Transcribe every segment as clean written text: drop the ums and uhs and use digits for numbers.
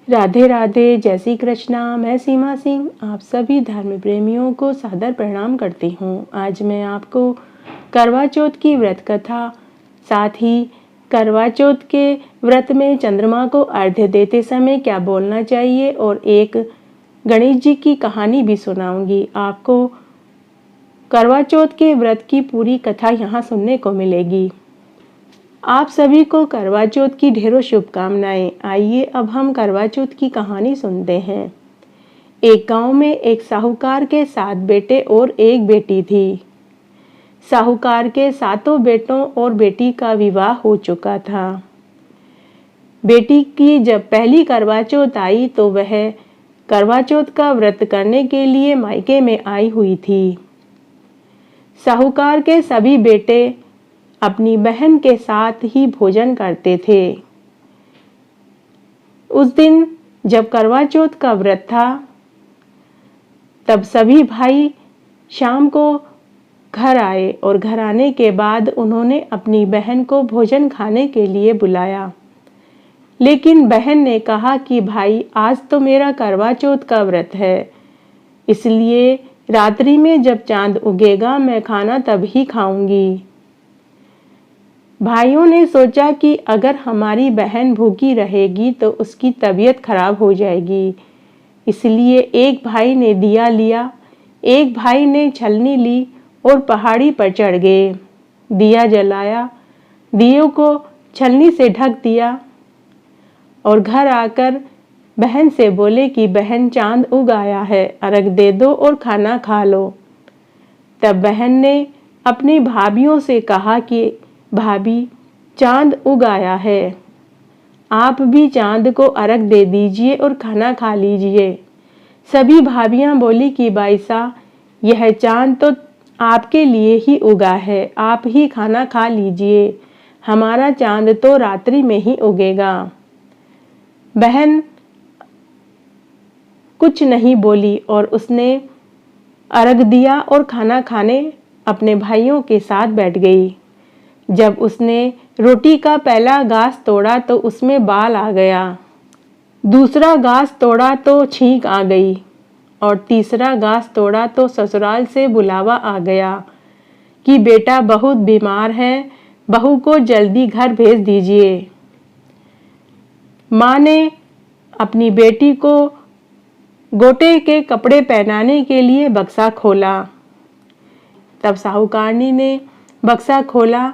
राधे राधे, जय श्री कृष्णा। मैं सीमा सिंह आप सभी धर्म प्रेमियों को सादर प्रणाम करती हूँ। आज मैं आपको करवा चौथ की व्रत कथा, साथ ही करवा चौथ के व्रत में चंद्रमा को अर्घ्य देते समय क्या बोलना चाहिए और एक गणेश जी की कहानी भी सुनाऊंगी। आपको करवा चौथ के व्रत की पूरी कथा यहाँ सुनने को मिलेगी। आप सभी को करवा चौथ की ढेरों शुभकामनाएं। आइए अब हम करवा चौथ की कहानी सुनते हैं। एक गांव में एक साहूकार के 7 बेटे और एक बेटी थी। साहूकार के 7 बेटों और बेटी का विवाह हो चुका था। बेटी की जब पहली करवा चौथ आई तो वह करवा चौथ का व्रत करने के लिए मायके में आई हुई थी। साहूकार के सभी बेटे अपनी बहन के साथ ही भोजन करते थे। उस दिन जब करवा चौथ का व्रत था, तब सभी भाई शाम को घर आए और घर आने के बाद उन्होंने अपनी बहन को भोजन खाने के लिए बुलाया। लेकिन बहन ने कहा कि भाई, आज तो मेरा करवा चौथ का व्रत है, इसलिए रात्रि में जब चांद उगेगा मैं खाना तब ही खाऊंगी। भाइयों ने सोचा कि अगर हमारी बहन भूखी रहेगी तो उसकी तबीयत खराब हो जाएगी, इसलिए एक भाई ने दिया लिया, एक भाई ने छलनी ली और पहाड़ी पर चढ़ गए। दिया जलाया, दियों को छलनी से ढक दिया और घर आकर बहन से बोले कि बहन, चांद उग आया है, अर्घ दे दो और खाना खा लो। तब बहन ने अपनी भाभियों से कहा कि भाभी, चांद उग आया है, आप भी चांद को अर्घ दे दीजिए और खाना खा लीजिए। सभी भाभियां बोली कि भाई साहब, यह चांद तो आपके लिए ही उगा है, आप ही खाना खा लीजिए, हमारा चांद तो रात्रि में ही उगेगा। बहन कुछ नहीं बोली और उसने अर्घ दिया और खाना खाने अपने भाइयों के साथ बैठ गई। जब उसने रोटी का पहला घास तोड़ा तो उसमें बाल आ गया, दूसरा घास तोड़ा तो छींक आ गई और तीसरा घास तोड़ा तो ससुराल से बुलावा आ गया कि बेटा बहुत बीमार है, बहू को जल्दी घर भेज दीजिए। माँ ने अपनी बेटी को गोटे के कपड़े पहनाने के लिए बक्सा खोला। तब साहूकारनी ने बक्सा खोला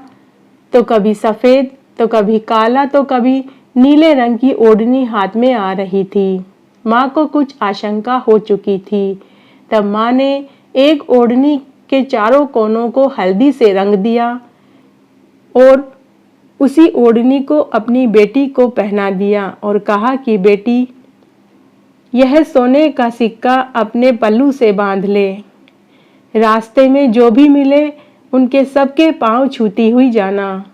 तो कभी सफेद तो कभी काला तो कभी नीले रंग की ओढ़नी हाथ में आ रही थी। माँ को कुछ आशंका हो चुकी थी। तब माँ ने एक ओढ़नी के चारों कोनों को हल्दी से रंग दिया और उसी ओढ़नी को अपनी बेटी को पहना दिया और कहा कि बेटी, यह सोने का सिक्का अपने पल्लू से बांध ले, रास्ते में जो भी मिले उनके सबके पांव छूती हुई जाना।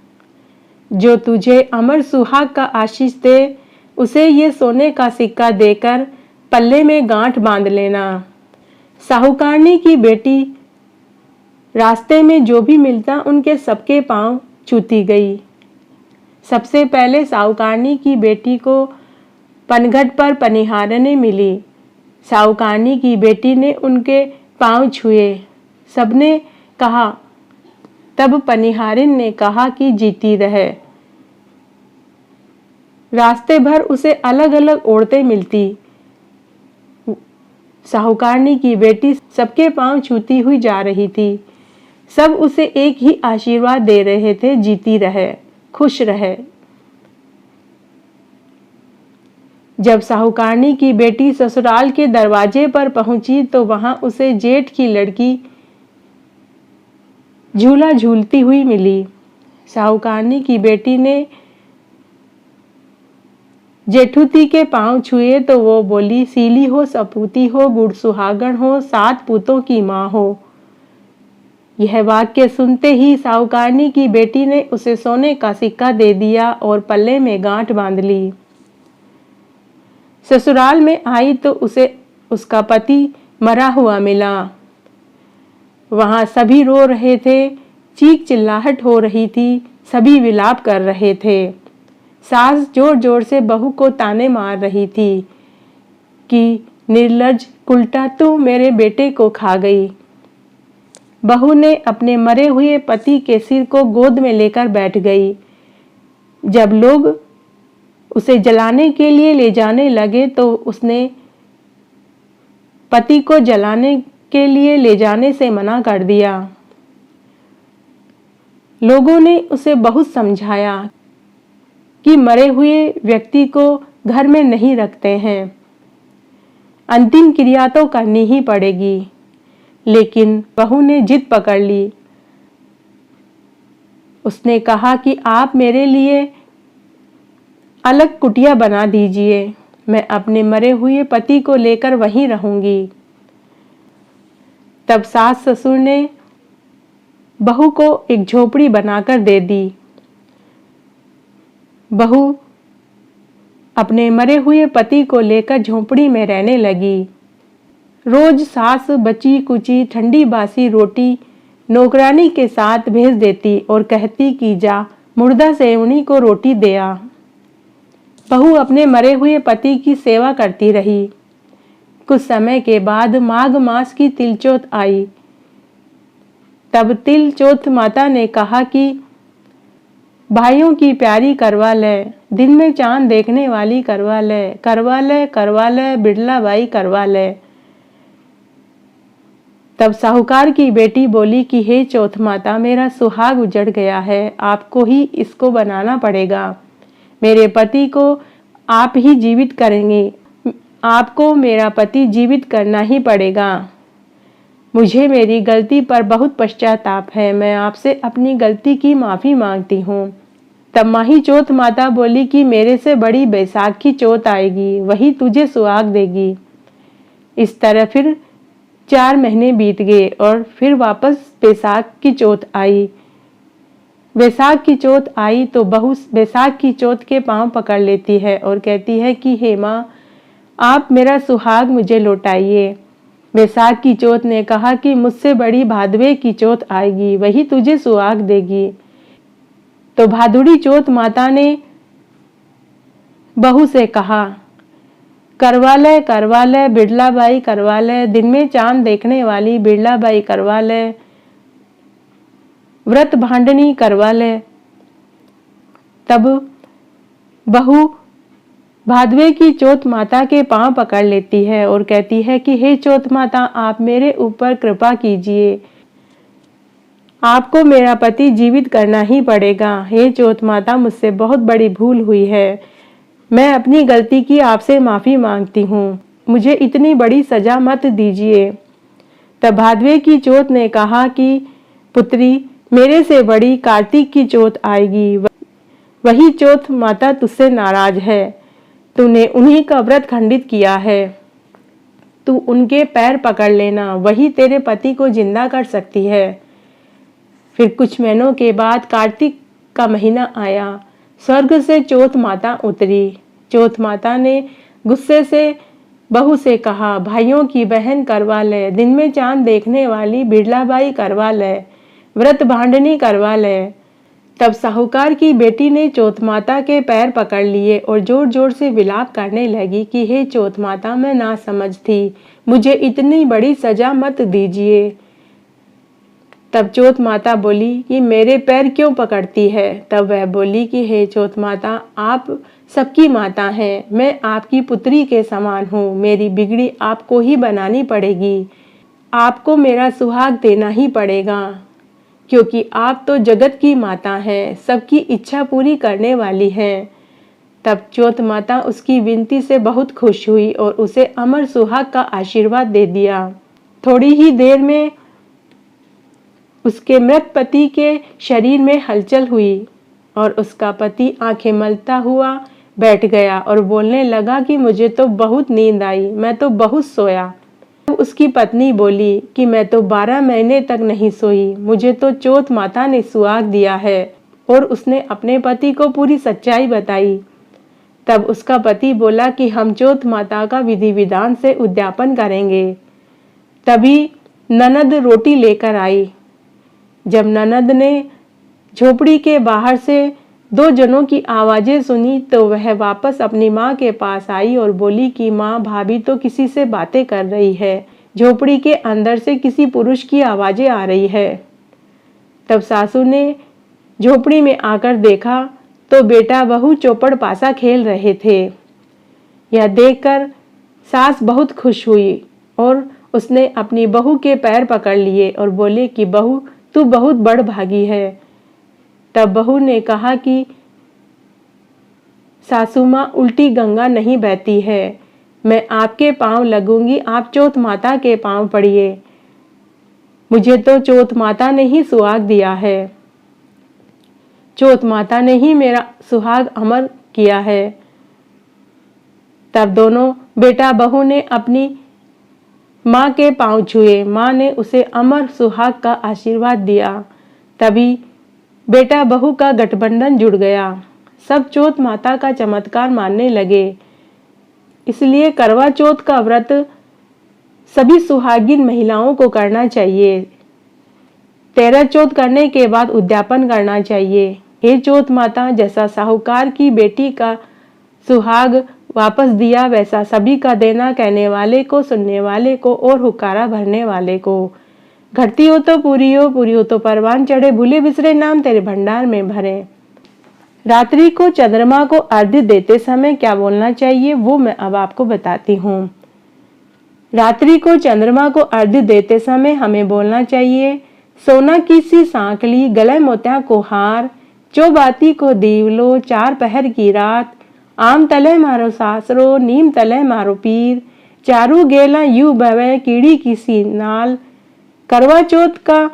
जो तुझे अमर सुहाग का आशीष दे उसे ये सोने का सिक्का देकर पल्ले में गांठ बांध लेना। साहूकारनी की बेटी रास्ते में जो भी मिलता उनके सबके पांव छूती गई। सबसे पहले साहूकारनी की बेटी को पनघट पर पनिहारने मिली। साहूकारनी की बेटी ने उनके पांव छुए। सबने कहा, तब पनिहारिन ने कहा कि जीती रहे। रास्ते भर उसे अलग अलग औरतें मिलती। साहूकारनी की बेटी सबके पांव छूती हुई जा रही थी। सब उसे एक ही आशीर्वाद दे रहे थे, जीती रहे, खुश रहे। जब साहूकारनी की बेटी ससुराल के दरवाजे पर पहुंची तो वहां उसे जेठ की लड़की झूला झूलती हुई मिली। साहूकारनी की बेटी ने जेठूती के पांव छुए तो वो बोली, सीली हो, सपूती हो, गुड़ सुहागण हो, 7 पूतों की माँ हो। यह वाक्य सुनते ही साहूकारनी की बेटी ने उसे सोने का सिक्का दे दिया और पल्ले में गांठ बांध ली। ससुराल में आई तो उसे उसका पति मरा हुआ मिला। वहां सभी रो रहे थे, चीख चिल्लाहट हो रही थी, सभी विलाप कर रहे थे। सास जोर जोर से बहू को ताने मार रही थी कि निर्लज्ज कुलटा, तू मेरे बेटे को खा गई। बहू ने अपने मरे हुए पति के सिर को गोद में लेकर बैठ गई। जब लोग उसे जलाने के लिए ले जाने लगे तो उसने पति को जलाने के लिए ले जाने से मना कर दिया। लोगों ने उसे बहुत समझाया कि मरे हुए व्यक्ति को घर में नहीं रखते हैं, अंतिम क्रिया तो करनी ही पड़ेगी। लेकिन बहू ने जिद पकड़ ली। उसने कहा कि आप मेरे लिए अलग कुटिया बना दीजिए, मैं अपने मरे हुए पति को लेकर वहीं रहूंगी। तब सास ससुर ने बहू को एक झोपड़ी बनाकर दे दी। बहू अपने मरे हुए पति को लेकर झोपड़ी में रहने लगी। रोज सास बची कुची ठंडी बासी रोटी नौकरानी के साथ भेज देती और कहती कि जा मुर्दा सेवनी को रोटी दे आ। बहू अपने मरे हुए पति की सेवा करती रही। कुछ समय के बाद माघ मास की तिलचौथ आई। तब तिलचौथ माता ने कहा कि भाइयों की प्यारी करवा ले, दिन में चांद देखने वाली करवा ले, करवा ले, करवा ले, बिड़ला बाई करवा ले। तब साहूकार की बेटी बोली कि हे चौथ माता, मेरा सुहाग उजड़ गया है, आपको ही इसको बनाना पड़ेगा। मेरे पति को आप ही जीवित करेंगे, आपको मेरा पति जीवित करना ही पड़ेगा। मुझे मेरी गलती पर बहुत पश्चाताप है, मैं आपसे अपनी गलती की माफ़ी मांगती हूँ। तब माही चौथ माता बोली कि मेरे से बड़ी बैसाख की चौथ आएगी, वही तुझे सुहाग देगी। इस तरह फिर 4 महीने बीत गए और फिर वापस बैसाख की चौथ आई। बैसाख की चौथ आई तो बहू बैसाख की चौथ के पांव पकड़ लेती है और कहती है कि हे माँ, आप मेरा सुहाग मुझे लौटाइए। बैसाख की चौथ ने कहा कि मुझसे बड़ी भादवे की चौथ आएगी, वही तुझे सुहाग देगी। तो भादुड़ी चौथ माता ने बहू से कहा, करवा ले बिड़ला बाई करवा ले, दिन में चांद देखने वाली बिड़ला बाई करवा ले, व्रत भांडनी करवा ले। तब बहू भादवे की चौथ माता के पांव पकड़ लेती है और कहती है कि हे चौथ माता, आप मेरे ऊपर कृपा कीजिए, आपको मेरा पति जीवित करना ही पड़ेगा। हे चौथ माता, मुझसे बहुत बड़ी भूल हुई है, मैं अपनी गलती की आपसे माफ़ी मांगती हूँ, मुझे इतनी बड़ी सजा मत दीजिए। तब भादवे की चौथ ने कहा कि पुत्री, मेरे से बड़ी कार्तिक की चौथ आएगी, वही चौथ माता तुझसे नाराज है, तूने उन्हीं का व्रत खंडित किया है, तू उनके पैर पकड़ लेना, वही तेरे पति को जिंदा कर सकती है। फिर कुछ महीनों के बाद कार्तिक का महीना आया। स्वर्ग से चौथ माता उतरी। चौथ माता ने गुस्से से बहू से कहा, भाइयों की बहन करवा ले, दिन में चांद देखने वाली बिड़ला बाई करवा ले, व्रत भांडनी करवा ले। तब साहूकार की बेटी ने चौथ माता के पैर पकड़ लिए और जोर जोर से विलाप करने लगी कि हे चौथ माता, मैं ना समझ थी, मुझे इतनी बड़ी सजा मत दीजिए। तब चौथ माता बोली कि मेरे पैर क्यों पकड़ती है? तब वह बोली कि हे चौथ माता, आप सबकी माता हैं, मैं आपकी पुत्री के समान हूँ, मेरी बिगड़ी आपको ही बनानी पड़ेगी, आपको मेरा सुहाग देना ही पड़ेगा, क्योंकि आप तो जगत की माता हैं, सबकी इच्छा पूरी करने वाली हैं। तब चौथ माता उसकी विनती से बहुत खुश हुई और उसे अमर सुहाग का आशीर्वाद दे दिया। थोड़ी ही देर में उसके मृत पति के शरीर में हलचल हुई और उसका पति आंखें मलता हुआ बैठ गया और बोलने लगा कि मुझे तो बहुत नींद आई, मैं तो बहुत सोया। उसकी पत्नी बोली कि मैं तो 12 महीने तक नहीं सोई, मुझे तो चौथ माता ने सुहाग दिया है। और उसने अपने पति को पूरी सच्चाई बताई। तब उसका पति बोला कि हम चौथ माता का विधि विधान से उद्यापन करेंगे। तभी ननद रोटी लेकर आई। जब ननद ने झोपड़ी के बाहर से दो जनों की आवाज़ें सुनी तो वह वापस अपनी माँ के पास आई और बोली कि माँ, भाभी तो किसी से बातें कर रही है। झोपड़ी के अंदर से किसी पुरुष की आवाज़ें आ रही है। तब सासू ने झोपड़ी में आकर देखा तो बेटा बहू चौपड़ पासा खेल रहे थे। यह देखकर सास बहुत खुश हुई और उसने अपनी बहू के पैर पकड़ लिए और बोले कि बहू, तू बहुत बड़भागी है। तब बहू ने कहा कि सासू माँ, उल्टी गंगा नहीं बहती है। मैं आपके पांव लगूंगी, आप चौथ माता के पांव पड़िए। मुझे तो चौथ माता ने ही सुहाग दिया है। चौथ माता ने ही मेरा सुहाग अमर किया है। तब दोनों बेटा बहू ने अपनी माँ के पांव छुए। माँ ने उसे अमर सुहाग का आशीर्वाद दिया। तभी बेटा बहू का गठबंधन जुड़ गया। सब चौथ माता का चमत्कार मानने लगे। इसलिए करवा चौथ का व्रत सभी सुहागिन महिलाओं को करना चाहिए। 13 चौथ करने के बाद उद्यापन करना चाहिए। हे चौथ माता, जैसा साहूकार की बेटी का सुहाग वापस दिया वैसा सभी का देना, कहने वाले को, सुनने वाले को और हुक्कारा भरने वाले को। घटती हो तो पूरी हो तो परवान चढ़े, भूले बिसरे नाम तेरे भंडार में भरे। रात्रि को चंद्रमा को अर्घ्य देते समय क्या बोलना चाहिए वो मैं अब आपको बताती हूँ। रात्रि को चंद्रमा को अर्घ्य देते समय हमें बोलना चाहिए, सोना की सी सांकली, गले मोतिया को हार, चौबाती को दीवलो, 4 पहर की रात, आम तले मारो सासरो, नीम तले मारो पीर, चारू गेला यू बवे, कीड़ी की सी नाल, करवा चौथ का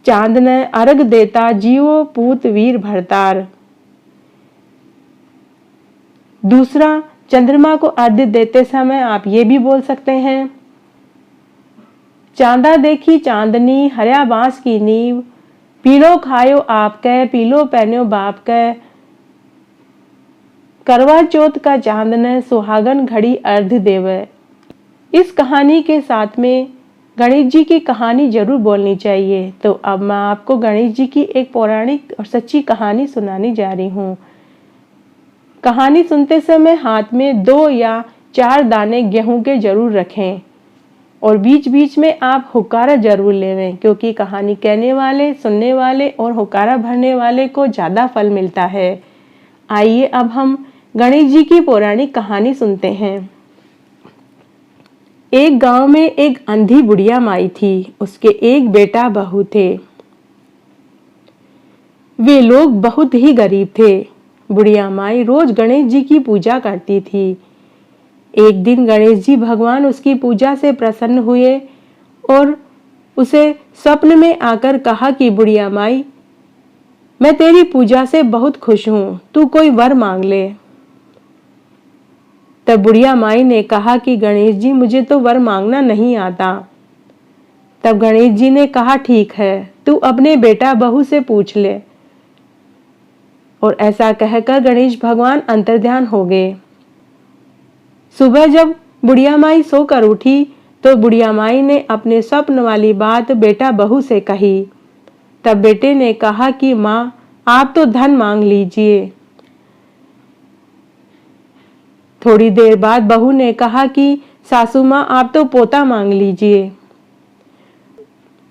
चांद ने अर्घ देता, जीवो पूत वीर भरतार। दूसरा, चंद्रमा को अर्घ्य देते समय आप ये भी बोल सकते हैं, चांदा देखी चांदनी, हरिया बांस की नींव, पीलो खायो आपके, पीलो पहनो बाप के, करवा चौथ का चांद ने सुहागन घड़ी अर्घ्य देवे। इस कहानी के साथ में गणेश जी की कहानी जरूर बोलनी चाहिए। तो अब मैं आपको गणेश जी की एक पौराणिक और सच्ची कहानी सुनाने जा रही हूँ। कहानी सुनते समय हाथ में 2 या 4 दाने गेहूं के जरूर रखें और बीच बीच में आप हुक्कारा जरूर लेवें, क्योंकि कहानी कहने वाले, सुनने वाले और हुक्कारा भरने वाले को ज्यादा फल मिलता है। आइए अब हम गणेश जी की पौराणिक कहानी सुनते हैं। एक गांव में एक अंधी बुढ़िया माई थी। उसके एक बेटा बहू थे। वे लोग बहुत ही गरीब थे। बुढ़िया माई रोज गणेश जी की पूजा करती थी। एक दिन गणेश जी भगवान उसकी पूजा से प्रसन्न हुए और उसे स्वप्न में आकर कहा कि बुढ़िया माई, मैं तेरी पूजा से बहुत खुश हूं, तू कोई वर मांग ले। तब बुढ़िया माई ने कहा कि गणेश जी, मुझे तो वर मांगना नहीं आता। तब गणेश जी ने कहा, ठीक है, तू अपने बेटा बहू से पूछ ले। और ऐसा कहकर गणेश भगवान अंतर्ध्यान हो गए। सुबह जब बुढ़िया माई सोकर उठी तो बुढ़िया माई ने अपने स्वप्न वाली बात बेटा बहू से कही। तब बेटे ने कहा कि माँ, आप तो धन मांग लीजिए। थोड़ी देर बाद बहू ने कहा कि सासू माँ, आप तो पोता मांग लीजिए।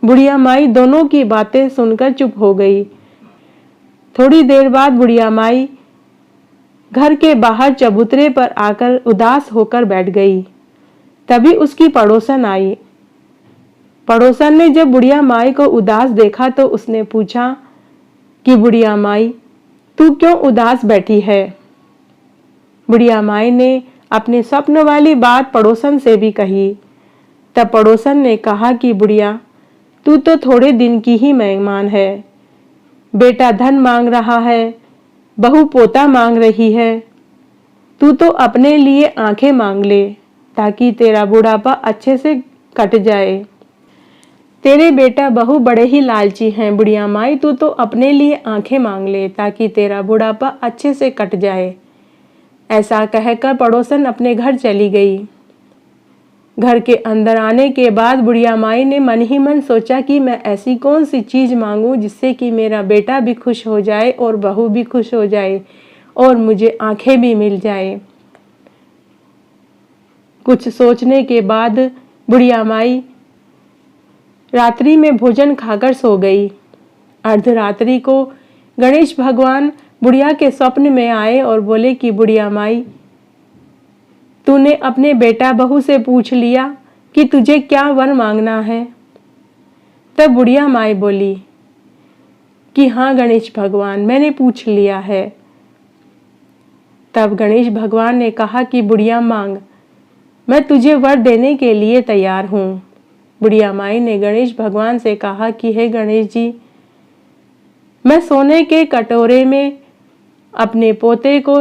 बुढ़िया माई दोनों की बातें सुनकर चुप हो गई। थोड़ी देर बाद बुढ़िया माई घर के बाहर चबूतरे पर आकर उदास होकर बैठ गई। तभी उसकी पड़ोसन आई। पड़ोसन ने जब बुढ़िया माई को उदास देखा तो उसने पूछा कि बुढ़िया माई, तू क्यों उदास बैठी है? बुढ़िया माई ने अपने स्वप्न वाली बात पड़ोसन से भी कही। तब पड़ोसन ने कहा कि बुढ़िया, तू तो थोड़े दिन की ही मेहमान है। बेटा धन मांग रहा है, बहू पोता मांग रही है। तू तो अपने लिए आंखें मांग ले ताकि तेरा बुढ़ापा अच्छे से कट जाए। तेरे बेटा बहू बड़े ही लालची हैं। बुढ़िया माई, तू तो अपने लिए आंखें मांग ले ताकि तेरा बुढ़ापा अच्छे से कट जाए। ऐसा कहकर पड़ोसन अपने घर चली गई। घर के अंदर आने के बाद बुढ़िया माई ने मन ही मन सोचा कि मैं ऐसी कौन सी चीज़ मांगूं जिससे कि मेरा बेटा भी खुश हो जाए और बहू भी खुश हो जाए और मुझे आंखें भी मिल जाए। कुछ सोचने के बाद बुढ़िया माई रात्रि में भोजन खाकर सो गई। अर्धरात्रि को गणेश भगवान बुढ़िया के स्वप्न में आए और बोले कि बुढ़िया माई, तूने अपने बेटा बहू से पूछ लिया कि तुझे क्या वर मांगना है? तब बुढ़िया माई बोली कि हाँ गणेश भगवान, मैंने पूछ लिया है। तब गणेश भगवान ने कहा कि बुढ़िया मांग, मैं तुझे वर देने के लिए तैयार हूँ। बुढ़िया माई ने गणेश भगवान से कहा कि हे गणेश जी, मैं सोने के कटोरे में अपने पोते को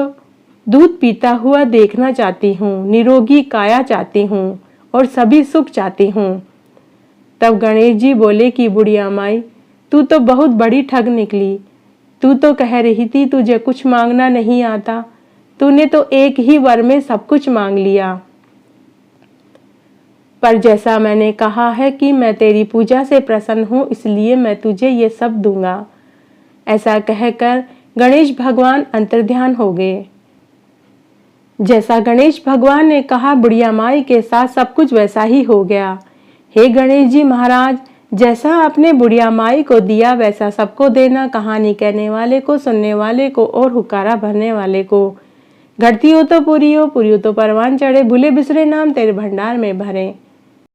दूध पीता हुआ देखना चाहती हूँ, निरोगी काया चाहती हूँ और सभी सुख चाहती हूँ। तब गणेश जी बोले कि बुढ़िया माई, तू तो बहुत बड़ी ठग निकली। तू तो कह रही थी तुझे कुछ मांगना नहीं आता, तूने तो एक ही वर में सब कुछ मांग लिया। पर जैसा मैंने कहा है कि मैं तेरी पूजा से प्रसन्न हूँ, इसलिए मैं तुझे ये सब दूंगा। ऐसा कहकर गणेश भगवान अंतर्ध्यान हो गए। जैसा गणेश भगवान ने कहा, बुढ़िया माई के साथ सब कुछ वैसा ही हो गया। हे गणेश जी महाराज, जैसा आपने बुढ़िया माई को दिया वैसा सबको देना, कहानी कहने वाले को, सुनने वाले को और हुक्कारा भरने वाले को। घटती हो तो पूरी हो, पूरी हो तो परवान चढ़े, भूले बिसरे नाम तेरे भंडार में भरे।